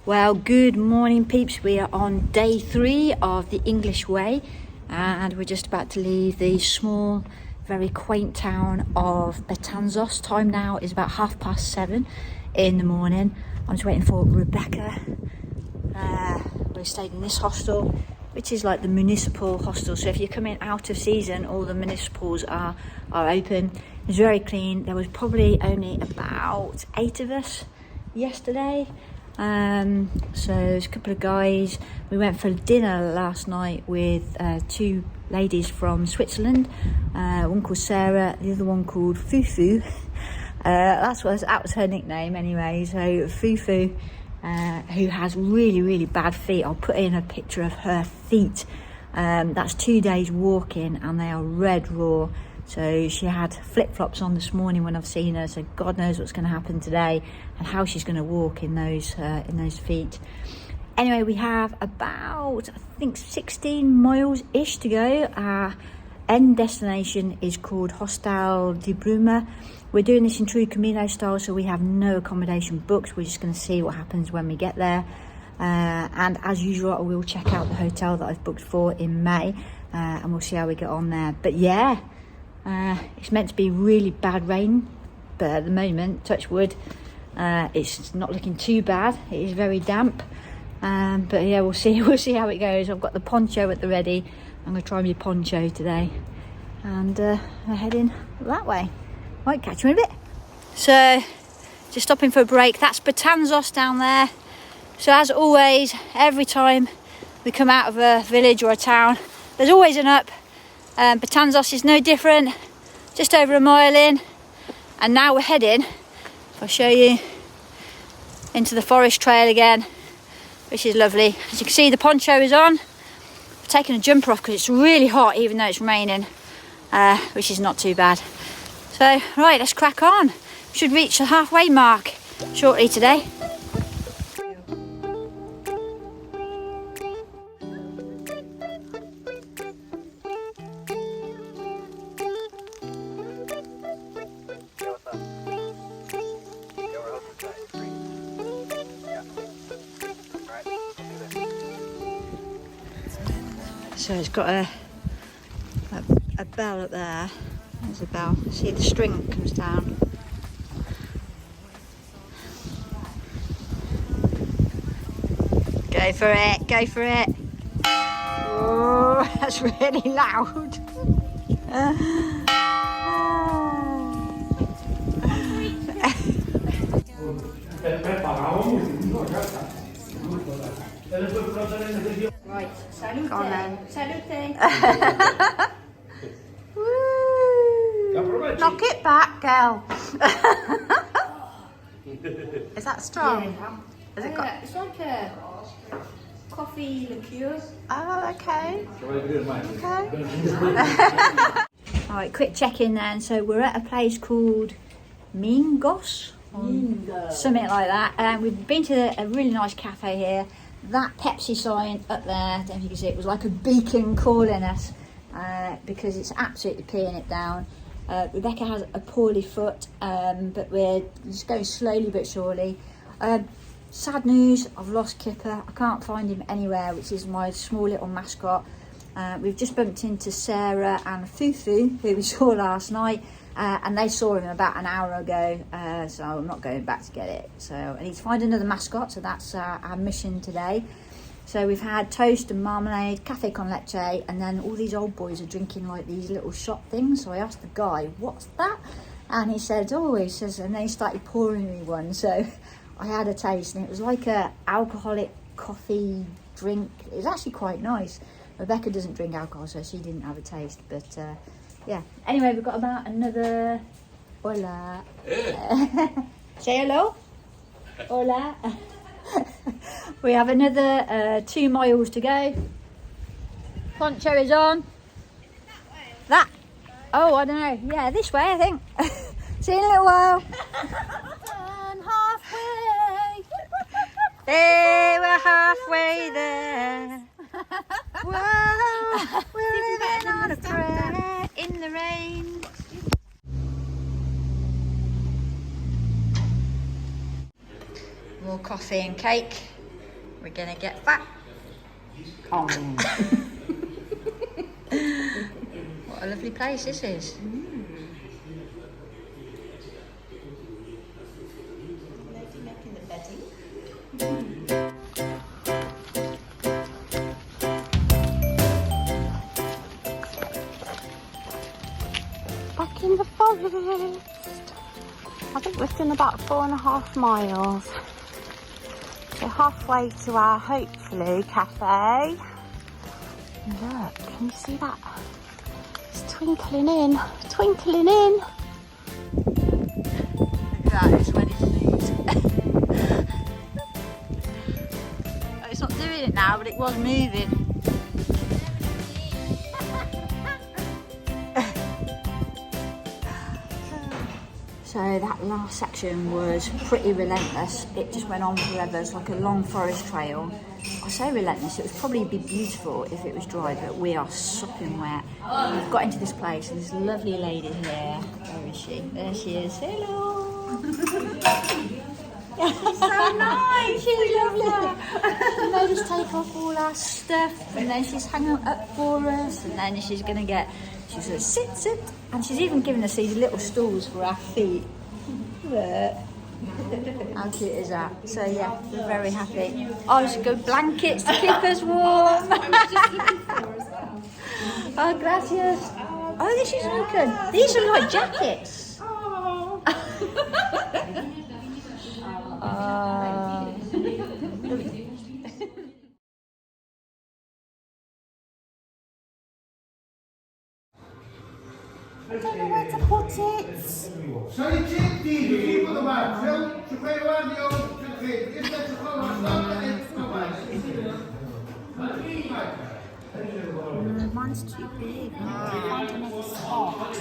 Well, good morning peeps. We are on day 3 of the English way and we're just about to leave the small, very quaint town of Betanzos. Time now is about 7:30 in the morning. I'm just waiting for Rebecca. We stayed in this hostel, which is like the municipal hostel, so if you're coming out of season, all the municipals are open. It's very clean. There was probably only about 8 of us yesterday. So there's a couple of guys. We went for dinner last night with 2 ladies from Switzerland, one called Sarah, the other one called Fufu. That was her nickname anyway. So Fufu, who has really bad feet. I'll put in a picture of her feet. That's 2 days walking and they are red raw. So she had flip-flops on this morning when I've seen her, so God knows what's going to happen today and how she's going to walk in those feet. Anyway, we have about, I think, 16 miles-ish to go. Our end destination is called Hostel de Bruma. We're doing this in true Camino style, so we have no accommodation booked. We're just going to see what happens when we get there. And as usual, I will check out the hotel that I've booked for in May, and we'll see how we get on there. But yeah, it's meant to be really bad rain, but at the moment, touch wood, it's not looking too bad. It is very damp, but yeah, we'll see how it goes. I've got the poncho at the ready. I'm going to try my poncho today, and we're heading that way. Might catch you in a bit. So just stopping for a break. That's Betanzos down there. So as always, every time we come out of a village or a town, there's always an up. Betanzos is no different, just over a mile in, and now we're heading, if I show you, into the forest trail again, which is lovely. As you can see, the poncho is on. I've taken a jumper off because it's really hot even though it's raining, which is not too bad. So right, let's crack on. We should reach the halfway mark shortly today. So it's got a bell up there. There's a bell. See, the string comes down. Go for it, go for it. Oh, that's really loud. Right, salute. Go on then. Salute. Woo! Knock it back, girl. Is that strong? Yeah. Is it got... It's like a coffee liqueur. Oh, okay. Okay. Alright, quick check-in then. So we're at a place called Mingos. Something like that. And we've been to a really nice cafe here. That Pepsi sign up there, I don't know if you can see it, was like a beacon calling us because it's absolutely peeing it down. Rebecca has a poorly foot, but we're just going slowly but surely. Sad news, I've lost Kipper. I can't find him anywhere, which is my small little mascot. We've just bumped into Sarah and Fufu, who we saw last night, and they saw him about an hour ago, so I'm not going back to get it. So I need to find another mascot, so that's our mission today. So we've had toast and marmalade, cafe con leche, and then all these old boys are drinking like these little shot things. So I asked the guy, what's that? And he said, and then he started pouring me one. So I had a taste, and it was like a alcoholic coffee drink. It was actually quite nice. Rebecca doesn't drink alcohol, so she didn't have a taste, but yeah. Anyway, we've got about another... Hola. Say hello. Hola. We have another 2 miles to go. Poncho is on. That? Oh, I don't know. Yeah, this way, I think. See you in a little while. And halfway. Hey, we're halfway there. Whoa, we're living on a prayer in the rain. More coffee and cake. We're gonna get fat. Oh. What a lovely place this is. Making the bedding. Back in the forest. I think we've done about 4.5 miles. We're halfway to our, hopefully, cafe. Look, can you see that? It's twinkling in, twinkling in. Look at that, it's when it moves. It's not doing it now, but it was moving. So that last section was pretty relentless. It just went on forever. It's like a long forest trail. I say relentless, it would probably be beautiful if it was dry, but we are sopping wet. We've got into this place and this lovely lady here. Where is she? There she is. Hello. She's so nice. She's lovely. She made us take off all our stuff, and then she's hanging up for us, and then she's gonna get. She says, sit, and she's even given us these little stools for our feet. Look. How cute is that? So yeah, we're very happy. Oh, she's got blankets to keep us warm. Oh, gracias. Oh, this is like these are like jackets. Oh. I don't know where to put it. Mine's too big. I can't find another spot.